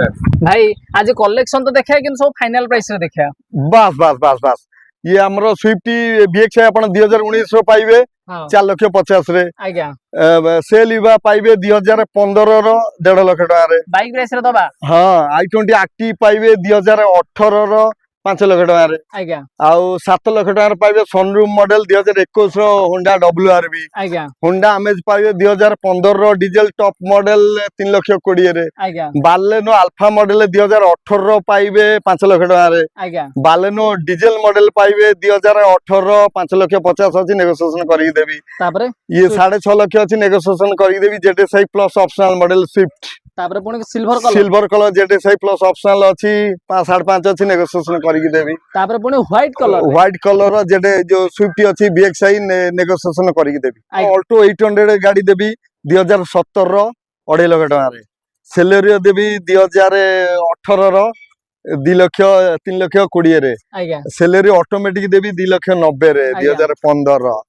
भाई आज कलेक्शन तो देखा कि सब फाइनल प्राइस रे देखा बस बस बस बस ये हमरो स्विफ्ट बीएक्स आपण 2019 रो पाइबे हाँ 4,50,000 रे आज्ञा सेल इवा पाइबे 2015 रो 1.5 लाख टका रे बाइक प्राइस रे दबा हाँ i20 एक्टिव पाइबे 2018 रो 5 लाख टका रे आज्ञा आउ 7 लाख टका रे पाइबे सनरूफ मॉडल 2021 रो होंडा WRV आज्ञा होंडा अमेज पाइबे 2015 रो डीजल टॉप मॉडल 3,20,000 रे आज्ञा बालेनो अल्फा मॉडल 2018 रो पाइबे 5 लाख टका रे आज्ञा बालेनो डीजल मॉडल पाइबे 2018 5,50,000 अछि नेगोशिएशन करी देबी तापरे ये 6.5 लाख अछि नेगोशिएशन करी देबी ZSI plus optional model Swift तापरे पुणी silver colour silver colour ZSI plus optional अछि 5.5 अछि नेगोशिएशन करी देबी तापरे पुणी व्हाइट कलर व्हाइट कलर जेडे जो स्विफ्ट अछि बीएक्सआई नेगोशिएशन करी देबी ऑल्टो 800 गाड़ी देबी 2017 रो 2.5 लाख टका रे सेलेरियो देबी 2018 रो 2 लाख 3,20,000 रे आज्ञा सेलेरी ऑटोमेटिक देबी 2,90,000 रे 2015 रो